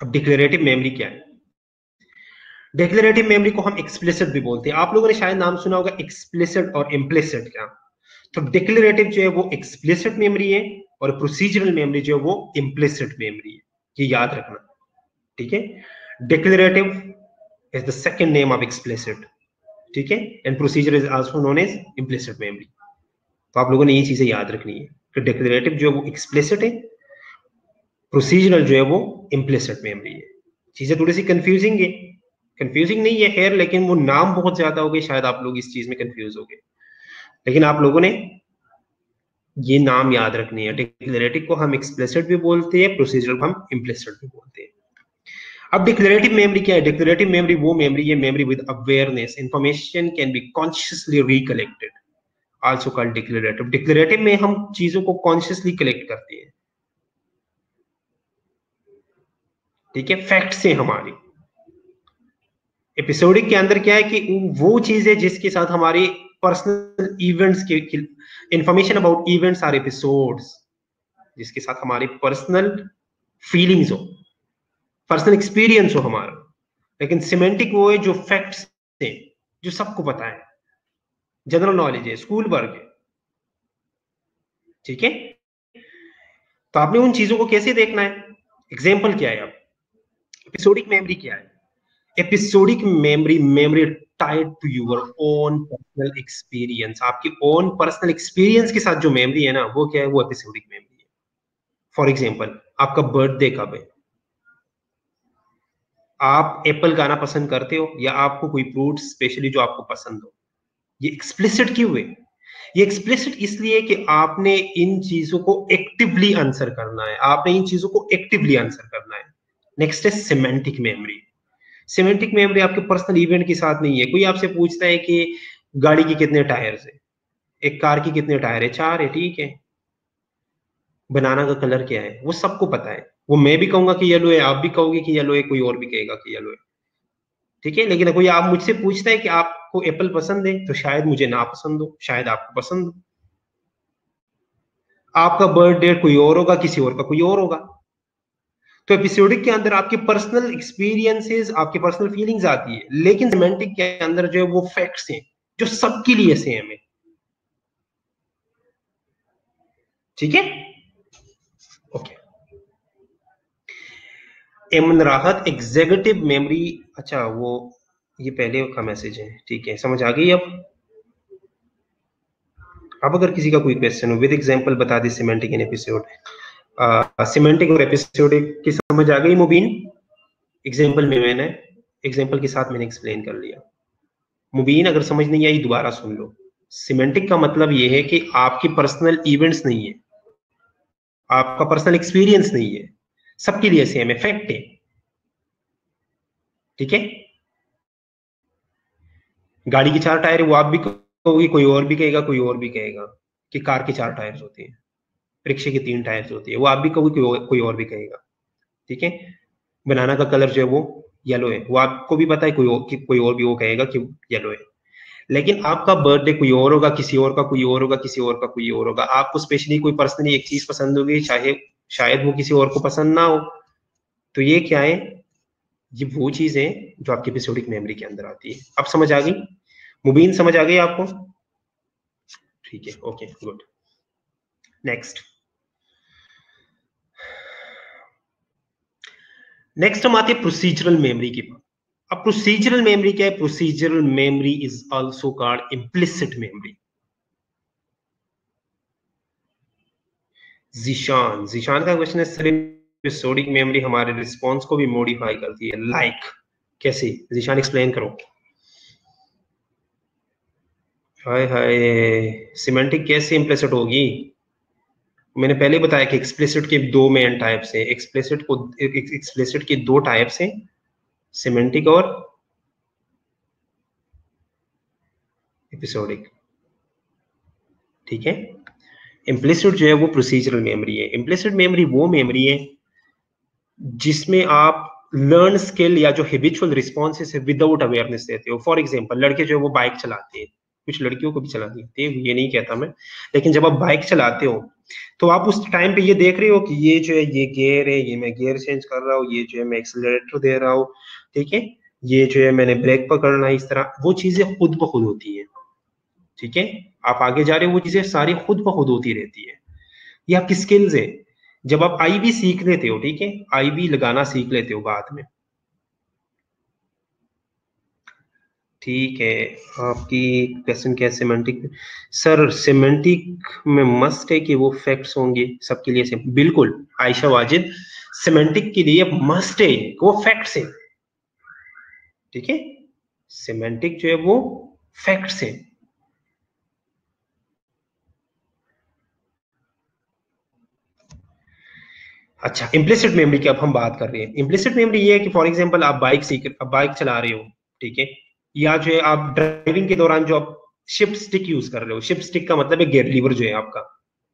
अब डिक्लेरेटिव मेमोरी क्या है? डिक्लेरेटिव मेमोरी को हम एक्सप्लिसिट भी बोलते हैं। आप लोगों ने शायद नाम सुना होगा एक्सप्लिसिट और इम्प्लिसिट का। तो डिक्लेरेटिव जो है वो एक्सप्लिसिट मेमोरी है और प्रोसीजरल मेमोरी जो है वो इम्प्लिसिट मेमोरी है, ये याद रखना, ठीक है। Declarative is the second name of explicit, ठीक है, and procedure is also known as implicit memory. तो आप लोगों ने ये चीजें याद रखनी है कि डिक्लेरेटिव जो है वो एक्सप्लिसिट है, प्रोसीजरल जो है वो इम्प्लिसिट मेमोरी है। चीजें थोड़ी सी कंफ्यूजिंग है, कंफ्यूजिंग नहीं है खैर, लेकिन वो नाम बहुत ज्यादा हो गए, शायद आप लोग इस चीज में कंफ्यूज हो गए, लेकिन आप लोगों ने ये नाम याद रखनी है। डिक्लेरेटिव को हम एक्सप्लिसिट भी बोलते हैं, प्रोसीजरल को हम इम्प्लिसिट भी बोलते हैं। अब डिक्लेरेटिव मेमोरी क्या है? डिक्लेरेटिव मेमोरी वो मेमोरी है, memory with awareness, information can be consciously recollected, also called declarative. Declarative में हम चीजों को कॉन्शियसली कलेक्ट करते हैं, ठीक है, फैक्ट से हमारी। एपिसोडिक के अंदर क्या है कि वो चीजें जिसके साथ हमारी पर्सनल इवेंट्स के information about events our episodes, जिसके साथ हमारी पर्सनल फीलिंग्स हो, पर्सनल एक्सपीरियंस हो हमारा। लेकिन सिमेंटिक वो है जो फैक्ट्स है, जो सबको पता है, जनरल नॉलेज है, स्कूल वर्क है, ठीक है। तो आपने उन चीजों को कैसे देखना है? एग्जाम्पल क्या है? अब एपिसोडिक मेमोरी क्या है? Episodic memory, memory tied to your own personal experience, आपकी ओन पर्सनल एक्सपीरियंस के साथ जो मेमोरी है ना, वो क्या है? वो एपिसोडिक मेमोरी है। फॉर एग्जाम्पल, आपका बर्थडे कब है? आप एप्पल खाना पसंद करते हो, या आपको कोई फ्रूट स्पेशली जो आपको पसंद हो? ये एक्सप्लिसिट क्यों है? ये एक्सप्लिसिट इसलिए कि आपने इन चीजों को एक्टिवली आंसर करना है, आपने इन चीजों को एक्टिवली आंसर करना है। नेक्स्ट है सिमेंटिक मेमोरी। सिमेंटिक मेमोरी आपके पर्सनल इवेंट के साथ नहीं है। कोई आपसे पूछता है कि गाड़ी के कितने टायर्स है, एक कार की कितने टायर है? 4 है, ठीक है। बनाना का कलर क्या है? वो सबको पता है। वो मैं भी कहूंगा कि येलो है, आप भी कहोगे कि येलो है, कोई और भी कहेगा कि येलो है, ठीक है। लेकिन कोई आप मुझसे पूछता है कि आपको एप्पल पसंद है, तो शायद मुझे ना पसंद हो, शायद आपको पसंद हो। आपका बर्थ डेट कोई और होगा, किसी और का कोई और होगा। तो एपिसोडिक के अंदर आपके पर्सनल एक्सपीरियंसेस, आपके पर्सनल फीलिंग्स आती है, लेकिन सिमेंटिक के अंदर जो है वो फैक्ट्स हैं जो सबके लिए सेम है, ठीक है, ओके। एमन राहत एग्जीक्यूटिव मेमोरी। अच्छा वो ये पहले का मैसेज है, ठीक है, समझ आ गई अब अगर किसी का कोई क्वेश्चन हो विद एग्जांपल बता दे सिमेंटिक एंड एपिसोड। सिमेंटिक और एपिसोडिक की समझ आ गई मुबीन? एग्जांपल में मैंने एग्जांपल के साथ मैंने एक्सप्लेन कर लिया। मुबीन अगर समझ नहीं आई दोबारा सुन लो। सिमेंटिक का मतलब ये है कि आपकी पर्सनल इवेंट्स नहीं है, आपका पर्सनल एक्सपीरियंस नहीं है, सबके लिए सेम है, फैक्ट है, ठीक है। गाड़ी के 4 टायर वो आप भी कहोगे, कोई और भी कहेगा, कोई और भी कहेगा कि कार के 4 टायर्स होते हैं, रिक्शे के 3 टायर्स होते हैं, वो आप भी कहोगे, कोई और भी कहेगा, ठीक है। बनाना का कलर जो है वो येलो है, वो आपको भी पता है, कोई और भी वो कहेगा कि येलो है। लेकिन आपका बर्थडे कोई और होगा, किसी और का कोई और होगा, किसी और का कोई और होगा। आपको स्पेशली कोई पर्सनली एक चीज पसंद होगी, चाहे शायद वो किसी और को पसंद ना हो। तो ये क्या है? ये वो चीज है जो आपकी एपिसोडिक मेमोरी के अंदर आती है। अब समझ आ गई मुबीन? समझ आ गई आपको? ठीक है, ओके, गुड। नेक्स्ट नेक्स्ट हम आते हैं प्रोसीजरल मेमोरी की बात। अब प्रोसीजरल मेमोरी क्या है? Procedural memory is also called implicit memory. Zeeshan Zeeshan का क्वेश्चन है, सर एपिसोडिक मेमोरी हमारे रिस्पॉन्स को भी मॉडिफाई करती है, लाइक कैसे? जीशान एक्सप्लेन करो। हाय हाय, सिमेंटिक कैसे इम्प्लिसिट होगी? मैंने पहले बताया कि एक्सप्लिसिट के दो मेन टाइप्स हैं, एक्सप्लिसिट के दो टाइप्स हैं, सिमेंटिक और एपिसोडिक, ठीक है। इम्प्लिसिट जो है वो प्रोसीजरल मेमोरी है। इम्प्लिसिट मेमोरी वो मेमोरी है जिसमें आप लर्न स्किल या जो हैबिचुअल रिस्पॉन्सेस है विदाउट अवेयरनेस देते हो। फॉर एग्जांपल लड़के जो है वो बाइक चलाते हैं, कुछ लड़कियों को भी चला देते हैं, ये नहीं कहता मैं, लेकिन जब आप बाइक चलाते हो तो आप उस टाइम पे ये देख रहे हो कि ये जो है ये गियर है, ये मैं गियर चेंज कर रहा हूँ, ये जो है मैं एक्सीलरेटर दे रहा हूँ, ठीक है, ये जो है मैंने ब्रेक पकड़ना है, इस तरह वो चीजें खुद ब खुद होती है, ठीक है। आप आगे जा रहे हो, वो चीजें सारी खुद ब खुद होती रहती है। ये आपकी स्किल्स है। जब आप आई भी सीख लेते हो, ठीक है, आई भी लगाना सीख लेते हो बाद में, ठीक है। आपकी क्वेश्चन क्या है सिमेंटिक? सर सिमेंटिक में मस्ट है कि वो फैक्ट्स होंगे सबके लिए सेम, बिल्कुल आयशा वाजिद, सिमेंटिक के लिए मस्ट है कि वो फैक्ट्स है, ठीक है। सिमेंटिक जो है वो फैक्ट्स है। अच्छा, इम्प्लिसिट मेमोरी की अब हम बात कर रहे हैं। इम्प्लिसिट मेमोरी ये है कि फॉर एग्जांपल आप बाइक चला रहे हो, ठीक है, या जो है आप ड्राइविंग के दौरान जो आप शिफ्ट स्टिक यूज कर रहे हो, शिफ्ट स्टिक का मतलब है गियर लीवर जो है आपका,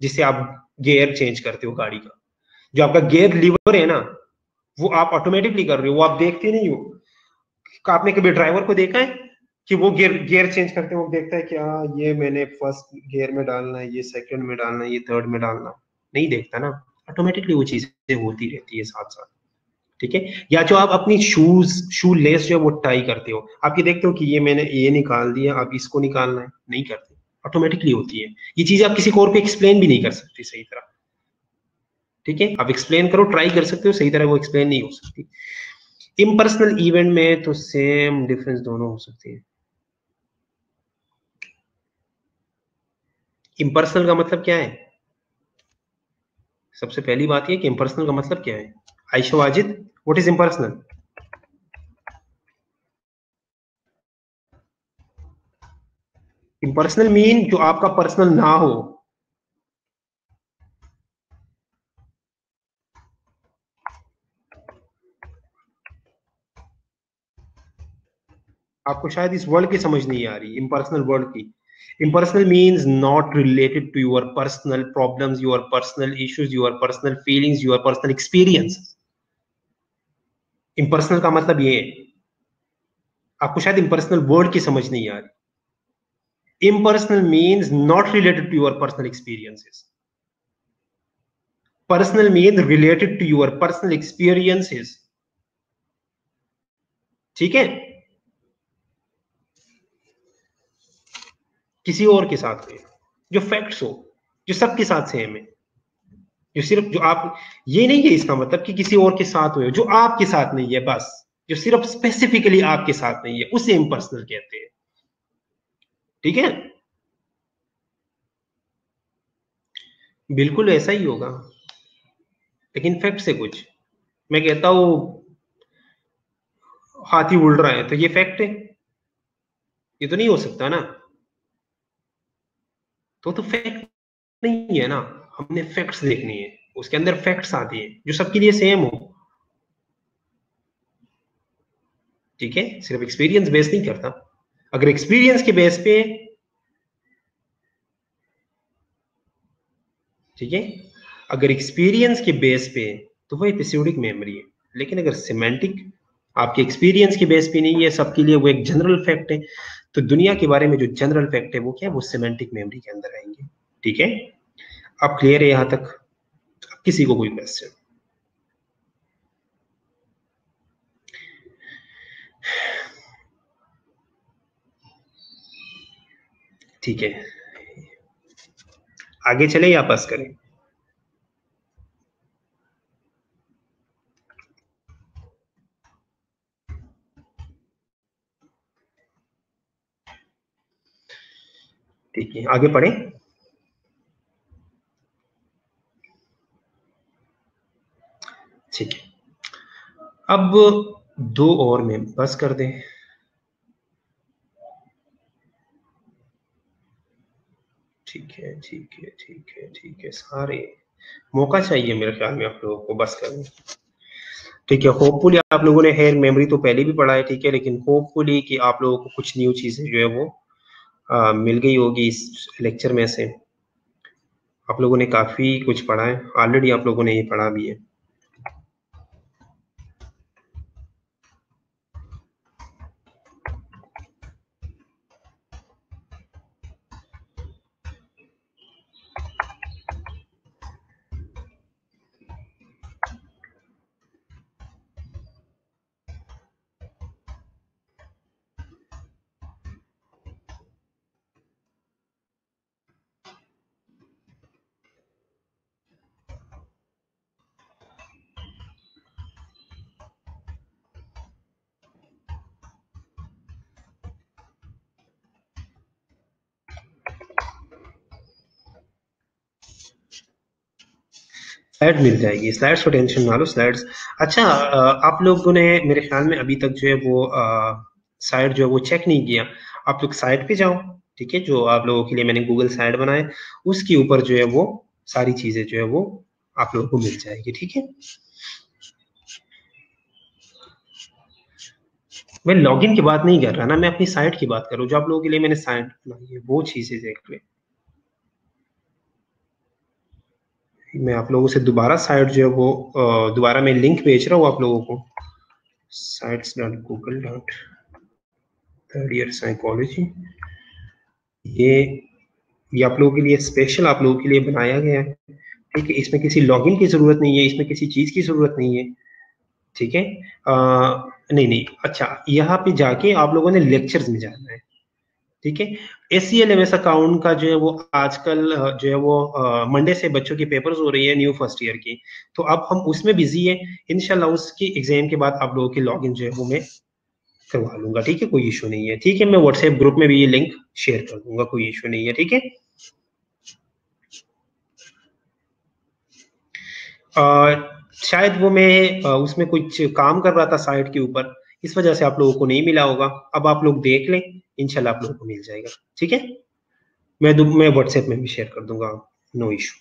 जिससे आप गियर चेंज करते हो गाड़ी का। जो आपका गियर लीवर है ना, वो आप ऑटोमेटिकली कर रहे हो, वो आप देखते नहीं हो। आपने कभी ड्राइवर को देखा है कि वो गियर गियर चेंज करते हो, देखता है कि हाँ ये मैंने फर्स्ट गियर में डालना है, ये सेकंड में डालना है, ये थर्ड में डालना है? नहीं देखता ना, ऑटोमेटिकली वो चीजें होती रहती है साथ साथ, ठीक है। या जो आप अपनी शू लेस जो है वो टाई करते हो, आप ये देखते हो कि ये मैंने ये निकाल दिया, आप इसको निकालना है, नहीं करते, ऑटोमेटिकली होती है। ये चीज आप किसी को और पे एक्सप्लेन भी नहीं कर सकते सही तरह, ठीक है। आप एक्सप्लेन करो, ट्राई कर सकते हो, सही तरह वो एक्सप्लेन नहीं हो सकती। इम्पर्सनल इवेंट में तो सेम डिफरेंस दोनों हो सकती है। इम्पर्सनल का मतलब क्या है? सबसे पहली बात यह कि इम्पर्सनल का मतलब क्या है? Ayesha Wajid, what is impersonal? Impersonal mean जो आपका पर्सनल ना हो। आपको शायद इस वर्ड की समझ नहीं आ रही, इम्पर्सनल वर्ड की। Impersonal means not related to your personal problems, your personal issues, your personal feelings, your personal experience. Impersonal का मतलब ये है। आपको शायद इम्पर्सनल वर्ड की समझ नहीं आ रही। Impersonal means not related to your personal experiences. Personal mean related to your personal experiences, ठीक है, किसी और के साथ में, जो फैक्ट्स हो, जो सबके साथ सेम है, जो सिर्फ जो आप, ये नहीं है इसका मतलब कि किसी और के साथ हुए, जो आपके साथ नहीं है बस, जो सिर्फ स्पेसिफिकली आपके साथ नहीं है, उसे इम्पर्सनल कहते हैं। ठीक है, बिल्कुल ऐसा ही होगा, लेकिन फैक्ट से कुछ। मैं कहता हूं हाथी उड़ रहा है, तो ये फैक्ट है, ये तो नहीं हो सकता ना, तो फैक्ट नहीं है ना। हमने फैक्ट्स देखनी है, उसके अंदर फैक्ट्स आती है जो सबके लिए सेम हो। ठीक है, सिर्फ एक्सपीरियंस बेस नहीं करता। अगर एक्सपीरियंस के बेस पे, ठीक है, अगर एक्सपीरियंस के बेस पे तो वो एपिसोडिक मेमोरी है। लेकिन अगर सिमेंटिक आपके एक्सपीरियंस के बेस पे नहीं है, सबके लिए वो एक जनरल फैक्ट है, तो दुनिया के बारे में जो जनरल फैक्ट है वो क्या है, वो सिमेंटिक मेमोरी के अंदर आएंगे। ठीक है, अब क्लियर है यहां तक? किसी को कोई क्वेश्चन? ठीक है, आगे चले या पास करें? ठीक है, आगे पढ़े। ठीक है, अब दो और में बस कर दें। ठीक है, ठीक है, ठीक है, ठीक है, सारे मौका चाहिए मेरे ख्याल में आप लोगों को बस करने। ठीक है, होपफुली आप लोगों ने हेयर मेमोरी तो पहले भी पढ़ा है, ठीक है, लेकिन होपफुली कि आप लोगों को कुछ न्यू चीजें जो है वो मिल गई होगी इस लेक्चर में से। आप लोगों ने काफी कुछ पढ़ा है ऑलरेडी, आप लोगों ने ये पढ़ा भी है। स्लाइड मिल जाएगी, स्लाइड्स को टेंशन ना लो, स्लाइड्स। अच्छा, आप लोगों ने मेरे ख्याल में अभी तक जो है वो साइट जो है वो चेक नहीं किया। आप लोग साइट पे जाओ, ठीक है, जो आप लोगों के लिए मैंने गूगल साइट बनाया, उसके ऊपर जो है वो सारी चीजें जो है वो आप लोगों को मिल जाएगी। ठीक है, मैं लॉगिन की बात नहीं कर रहा ना, मैं अपनी साइट की बात कर रहा हूँ, जो आप लोगों के लिए मैंने साइट बनाई है वो चीजें देख ले। मैं आप लोगों से दोबारा साइट जो है वो दोबारा मैं लिंक भेज रहा हूँ आप लोगों को, sites.google. थर्ड ईयर साइकोलॉजी, ये ये आप लोगों के लिए स्पेशल आप लोगों के लिए बनाया गया है। ठीक है, इसमें किसी लॉगिन की जरूरत नहीं है, इसमें किसी चीज की जरूरत नहीं है। ठीक है, नहीं नहीं, अच्छा, यहाँ पे जाके आप लोगों ने लेक्चर्स में जाना है। ठीक है, SCLMS अकाउंट का जो है वो आजकल जो है वो मंडे से बच्चों की पेपर्स हो रही है न्यू फर्स्ट ईयर की, तो अब हम उसमें बिजी है। इंशाल्लाह उसकी एग्जाम के बाद आप लोगों की लॉगिन जो है वो मैं करवा लूंगा। ठीक है, कोई इशू नहीं है। ठीक है, मैं व्हाट्सएप ग्रुप में भी ये लिंक शेयर कर दूंगा, कोई इशू नहीं है। ठीक है, शायद वो मैं उसमें कुछ काम कर रहा था साइट के ऊपर, इस वजह से आप लोगों को नहीं मिला होगा। अब आप लोग देख लें, इंशाल्लाह आप लोगों को मिल जाएगा। ठीक है, मैं व्हाट्सएप में भी शेयर कर दूंगा, नो इशू।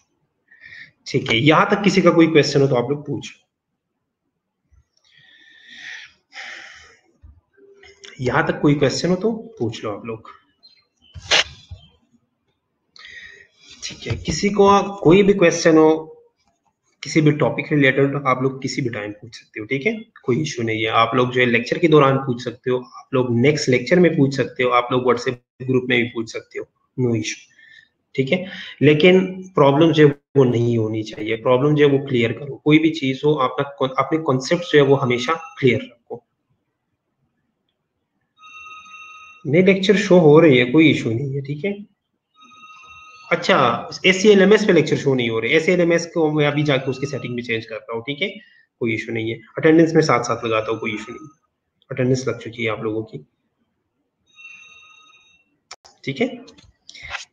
ठीक है, यहां तक किसी का कोई क्वेश्चन हो तो आप लोग पूछ, यहां तक कोई क्वेश्चन हो तो पूछ लो आप लोग। ठीक है, किसी को कोई भी क्वेश्चन हो किसी भी टॉपिक रिलेटेड, आप लोग किसी भी टाइम पूछ सकते हो। ठीक है, कोई इशू नहीं है। आप लोग जो है लेक्चर के दौरान पूछ सकते हो, आप लोग नेक्स्ट लेक्चर में पूछ सकते हो, आप लोग व्हाट्सएप ग्रुप में भी पूछ सकते हो, नो इशू। ठीक है, लेकिन प्रॉब्लम जो है वो नहीं होनी चाहिए, प्रॉब्लम जो है वो क्लियर करो। कोई भी चीज हो, अपना अपने कॉन्सेप्ट जो है वो हमेशा क्लियर रखो। नए लेक्चर शो हो रही है, कोई इशू नहीं है। ठीक है, अच्छा, SCLMS पे लेक्चर शो नहीं हो रहे, SCLMS को मैं अभी जाके उसकी सेटिंग भी चेंज करता हूँ, ठीक है, कोई इशू नहीं है। अटेंडेंस में साथ साथ लगाता हूँ, कोई इशू नहीं। अटेंडेंस लग चुकी है आप लोगों की, ठीक है।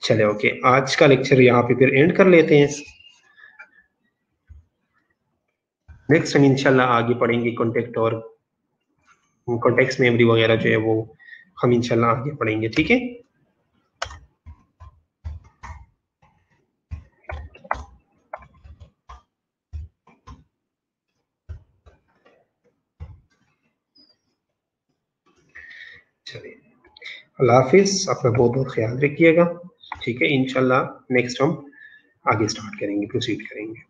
चले ओके, आज का लेक्चर यहाँ पे फिर एंड कर लेते हैं। नेक्स्ट हम इंशाल्लाह आगे पढ़ेंगे कॉन्टेक्ट और कॉन्टेक्स्ट मेमोरी वगैरह जो है वो हम इंशाल्लाह आगे पढ़ेंगे, ठीक है। चलिए, अल्लाह हाफिज, अपना बहुत बहुत ख्याल रखिएगा, ठीक है। इंशाल्लाह नेक्स्ट हम आगे स्टार्ट करेंगे, प्रोसीड करेंगे।